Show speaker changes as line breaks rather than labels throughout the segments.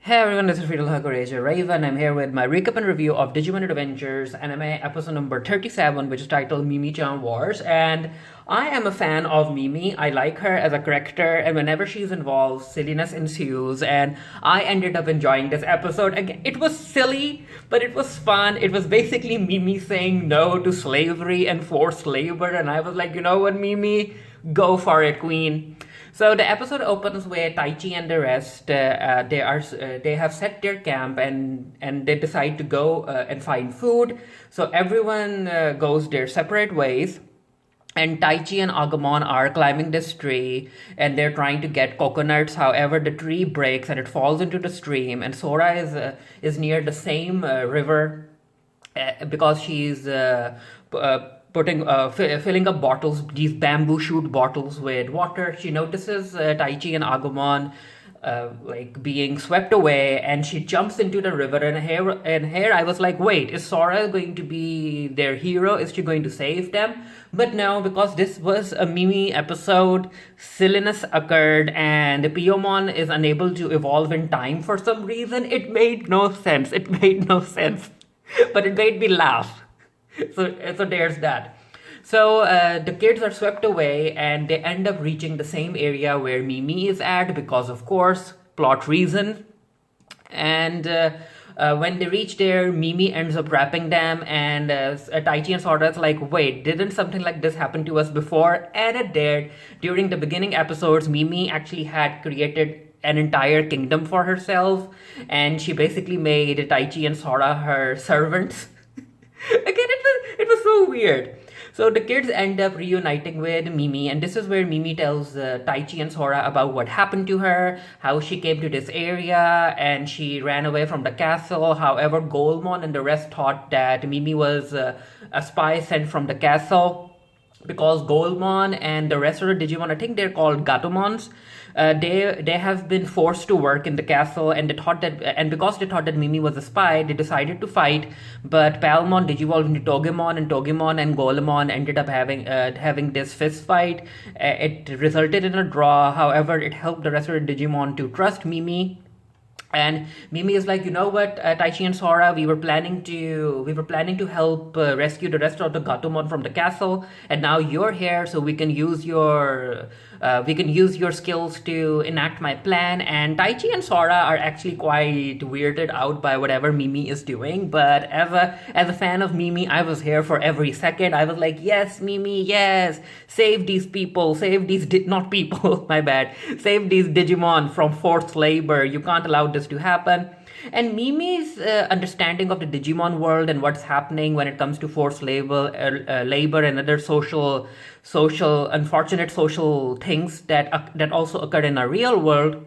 Hey everyone, this is Friedel Hakoreja Raven. I'm here with my recap and review of Digimon Adventures anime episode number 37, which is titled Mimi-chan Wars. And I am a fan of Mimi. I like her as a character, and whenever she's involved, silliness ensues. And I ended up enjoying this episode. Again, it was silly, but it was fun. It was basically Mimi saying no to slavery and forced labor. And I was like, you know what, Mimi? Go for it, queen. So the episode opens with Taichi and the rest. They have set their camp and they decide to go and find food. So everyone goes their separate ways. And Taichi and Agamon are climbing this tree and they're trying to get coconuts. However, the tree breaks and it falls into the stream. And Sora is near the same river because she's filling up bottles, these bamboo shoot bottles with water. She notices Taichi and Agumon like being swept away, and she jumps into the river. And here I was like, wait, is Sora going to be their hero? Is she going to save them? But no, because this was a Mimi episode, silliness occurred, and Piyomon is unable to evolve in time for some reason. It made no sense. It made no sense, but it made me laugh. So there's that. So the kids are swept away and they end up reaching the same area where Mimi is at because, of course, plot reason. And when they reach there, Mimi ends up wrapping them, and Taichi and Sora is like, wait, didn't something like this happen to us before? And it did. During the beginning episodes, Mimi actually had created an entire kingdom for herself, and she basically made Taichi and Sora her servants. Again, it was so weird. So the kids end up reuniting with Mimi, and this is where Mimi tells Taichi and Sora about what happened to her, how she came to this area, and she ran away from the castle. However, Golemon and the rest thought that Mimi was a spy sent from the castle, because Golemon and the rest of the Digimon, I think they're called Gatomons, they have been forced to work in the castle, and because they thought that Mimi was a spy, they decided to fight. But Palmon digivolved into Togemon, and Togemon and Golemon ended up having this fist fight. It resulted in a draw. However, it helped the rest of the Digimon to trust Mimi. And Mimi is like, you know what, Taichi and Sora, we were planning to help rescue the rest of the Gatomon from the castle, and now you're here, so we can use your skills to enact my plan. And Taichi and Sora are actually quite weirded out by whatever Mimi is doing, but as a fan of Mimi, I was here for every second. I was like, yes, Mimi, yes, save these people, not people, my bad, save these Digimon from forced labor. You can't allow this to happen. And Mimi's understanding of the Digimon world and what's happening when it comes to forced labor and other unfortunate social things that also occur in our real world,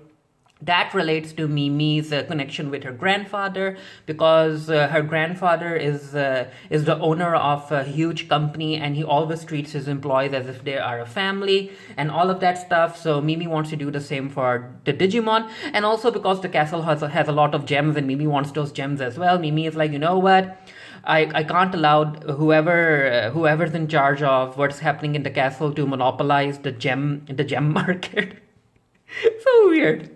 that relates to Mimi's connection with her grandfather, because her grandfather is the owner of a huge company, and he always treats his employees as if they are a family and all of that stuff. So Mimi wants to do the same for the Digimon, and also because the castle has a lot of gems, and Mimi wants those gems as well. Mimi is like, you know what? I can't allow whoever's in charge of what's happening in the castle to monopolize the gem market. So weird.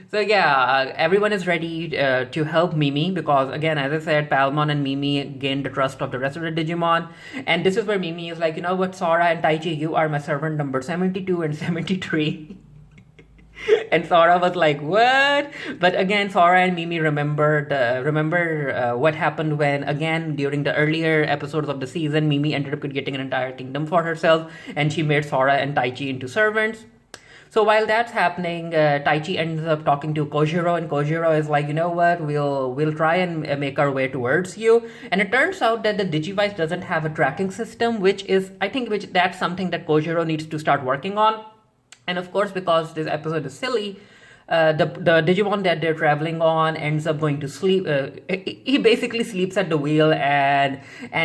So yeah, everyone is ready to help Mimi because, again, as I said, Palmon and Mimi gained the trust of the rest of the Digimon. And this is where Mimi is like, you know what, Sora and Taichi, you are my servant number 72 and 73. And Sora was like, what? But again, Sora and Mimi remember what happened when, again, during the earlier episodes of the season, Mimi ended up getting an entire kingdom for herself, and she made Sora and Taichi into servants. So while that's happening, Taichi ends up talking to Kojiro, and Kojiro is like, you know what, we'll try and make our way towards you. And it turns out that the Digivice doesn't have a tracking system, which that's something that Kojiro needs to start working on. And of course, because this episode is silly, the Digimon that they're traveling on ends up going to sleep. He basically sleeps at the wheel and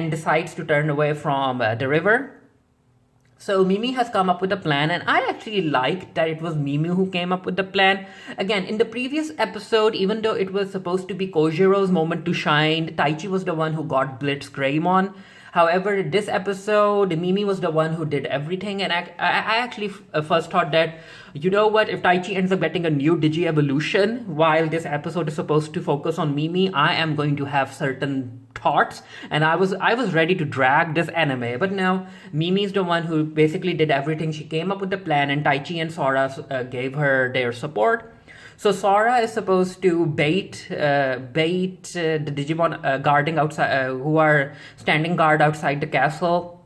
decides to turn away from the river. So Mimi has come up with a plan, and I actually liked that it was Mimi who came up with the plan. Again, in the previous episode, even though it was supposed to be Kojiro's moment to shine, Taichi was the one who got Blitzgreymon. However, this episode, Mimi was the one who did everything, and I actually first thought that, you know what, if Taichi ends up getting a new Digi evolution while this episode is supposed to focus on Mimi, I am going to have certain thoughts, and I was ready to drag this anime. But now Mimi is the one who basically did everything. She came up with the plan, and Taichi and Sora gave her their support. So Sora is supposed to bait the Digimon guarding outside, who are standing guard outside the castle.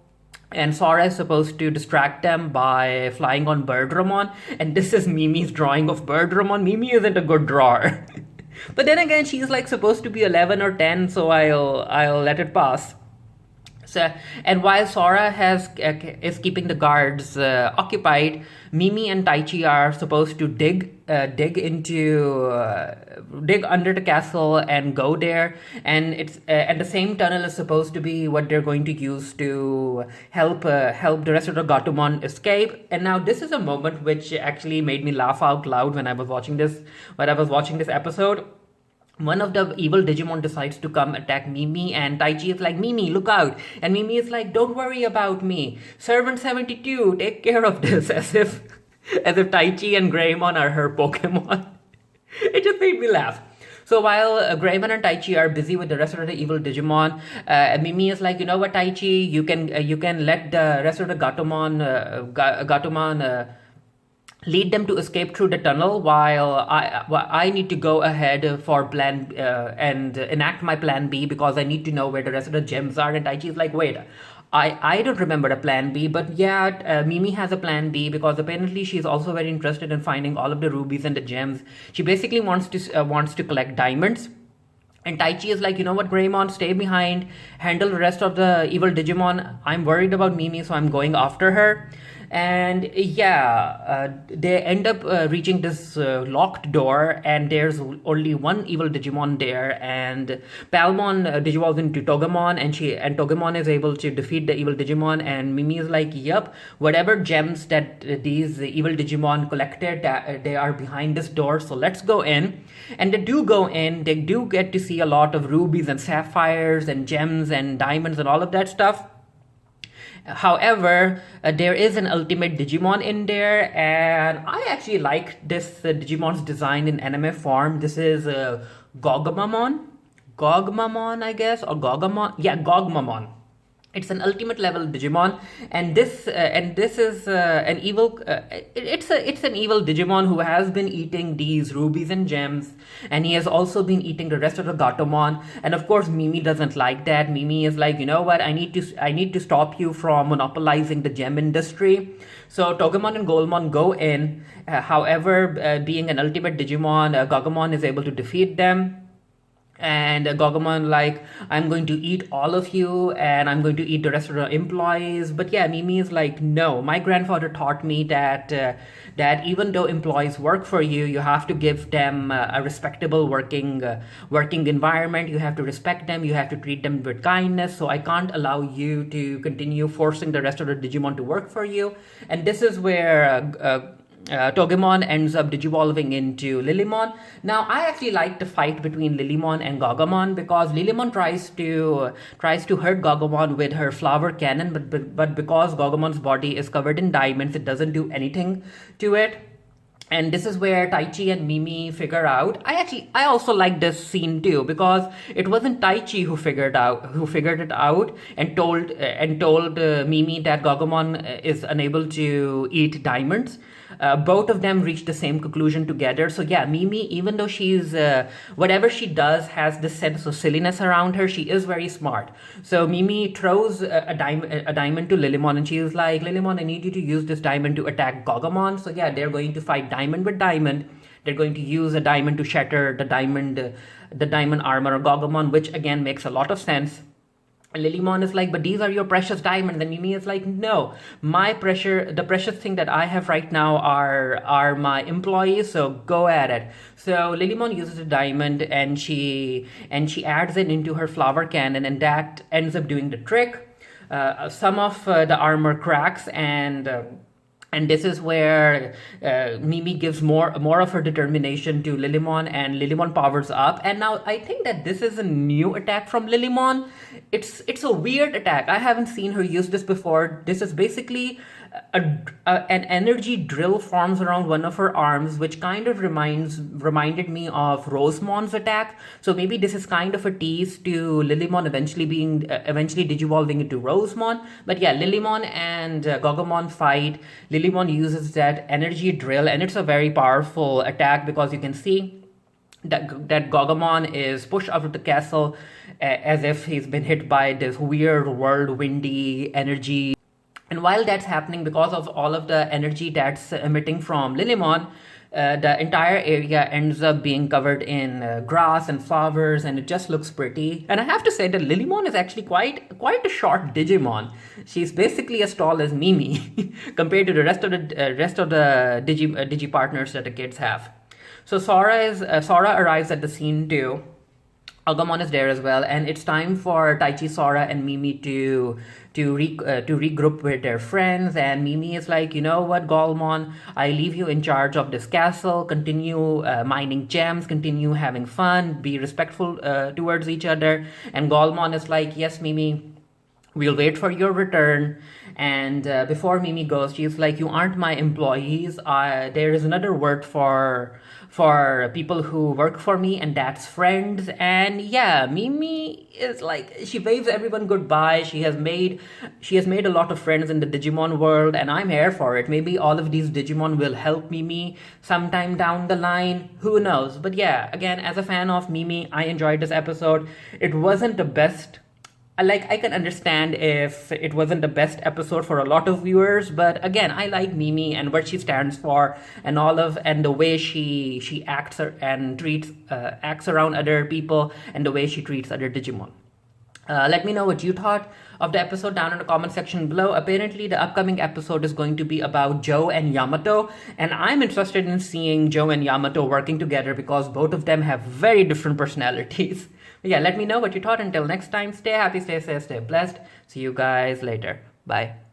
And Sora is supposed to distract them by flying on Birdramon. And this is Mimi's drawing of Birdramon. Mimi isn't a good drawer. But then again, she's like supposed to be 11 or 10, so I'll let it pass. So, and while Sora is keeping the guards occupied, Mimi and Taichi are supposed to dig under the castle and go there. And the same tunnel is supposed to be what they're going to use to help the rest of the Gatomon escape. And now this is a moment which actually made me laugh out loud when I was watching this episode. One of the evil Digimon decides to come attack Mimi, and Taichi is like, Mimi, look out. And Mimi is like, don't worry about me. Servant 72, take care of this. As if Taichi and Greymon are her Pokemon. It just made me laugh. So while Greymon and Taichi are busy with the rest of the evil Digimon, Mimi is like, you know what, Taichi, you can let the rest of the Gatomon lead them to escape through the tunnel while I need to go ahead for plan and enact my plan B, because I need to know where the rest of the gems are. And Taichi is like, wait, I don't remember a plan B, but yeah, Mimi has a plan B, because apparently she's also very interested in finding all of the rubies and the gems. She basically wants to collect diamonds. And Taichi is like, you know what, Greymon, stay behind, handle the rest of the evil Digimon. I'm worried about Mimi, so I'm going after her. And yeah, they end up reaching this locked door, and there's only one evil Digimon there. And Palmon digivolves into Togemon, and Togemon is able to defeat the evil Digimon. And Mimi is like, yep, whatever gems that these evil Digimon collected, they are behind this door, so let's go in. And they do go in. They do get to see a lot of rubies and sapphires and gems and diamonds and all of that stuff. However, there is an ultimate Digimon in there, and I actually like this Digimon's design in anime form. This is Gogmamon, I guess, or Gogamon. Yeah, Gogmamon. It's an ultimate level Digimon, and this is an evil. It's an evil Digimon who has been eating these rubies and gems, and he has also been eating the rest of the Gatomon. And of course, Mimi doesn't like that. Mimi is like, you know what? I need to stop you from monopolizing the gem industry. So Togemon and Golemon go in. However, being an ultimate Digimon, Gagamon is able to defeat them. And Gagamon like, I'm going to eat all of you, and I'm going to eat the rest of the employees. But yeah, Mimi is like, no, my grandfather taught me that even though employees work for you, you have to give them a respectable working environment. You have to respect them. You have to treat them with kindness. So I can't allow you to continue forcing the rest of the Digimon to work for you. And this is where Togemon ends up digivolving into Lilymon. Now, I actually like the fight between Lilymon and Gagamon, because Lilymon tries to hurt Gagamon with her flower cannon, but because Gagamon's body is covered in diamonds, it doesn't do anything to it. And this is where Taichi and Mimi figure out. I also like this scene too, because it wasn't Taichi who figured it out and told Mimi that Gagamon is unable to eat diamonds. Both of them reach the same conclusion together. So yeah, Mimi, even though she's whatever she does has this sense of silliness around her, she is very smart. So Mimi throws a diamond to Lilymon, and she is like, Lilymon, I need you to use this diamond to attack Gagamon. So yeah, they're going to fight diamond with diamond. They're going to use a diamond to shatter the diamond armor of Gagamon, which again makes a lot of sense. Lilymon is like, but these are your precious diamonds. And Mimi is like, no, the precious thing that I have right now are my employees, so go at it. So Lilymon uses a diamond, and she adds it into her flower cannon, and that ends up doing the trick. Some of the armor cracks, and And this is where Mimi gives more of her determination to Lilymon, and Lilymon powers up. And now I think that this is a new attack from Lilymon. It's a weird attack. I haven't seen her use this before. This is basically an energy drill forms around one of her arms, which kind of reminded me of Rosemon's attack. So maybe this is kind of a tease to Lilymon eventually digivolving into Rosemon. But yeah, Lilymon and Gagamon fight. Lilymon uses that energy drill, and it's a very powerful attack because you can see that Gagamon is pushed out of the castle as if he's been hit by this weird whirlwindy energy. And while that's happening, because of all of the energy that's emitting from Lilymon, the entire area ends up being covered in grass and flowers, and it just looks pretty. And I have to say that Lilymon is actually quite a short Digimon. She's basically as tall as Mimi compared to the rest of the Digi partners that the kids have. So Sora arrives at the scene too. Agumon is there as well, and it's time for Taichi, Sora, and Mimi to regroup with their friends. And Mimi is like, you know what, Galmon, I leave you in charge of this castle. Continue mining gems, continue having fun, be respectful towards each other. And Galmon is like, yes, Mimi, we'll wait for your return. And before Mimi goes, she's like, you aren't my employees. There is another word for people who work for me, and that's friends. And yeah, Mimi is like, she waves everyone goodbye. She has made a lot of friends in the Digimon world, and I'm here for it. Maybe all of these Digimon will help Mimi sometime down the line. Who knows? But yeah, again, as a fan of Mimi, I enjoyed this episode. It wasn't the best. I can understand if it wasn't the best episode for a lot of viewers, but again, I like Mimi and what she stands for, and the way she acts and acts around other people, and the way she treats other Digimon. Let me know what you thought of the episode down in the comment section below. Apparently, the upcoming episode is going to be about Joe and Yamato, and I'm interested in seeing Joe and Yamato working together because both of them have very different personalities. Yeah, let me know what you thought. Until next time, stay happy, stay safe, stay blessed. See you guys later. Bye.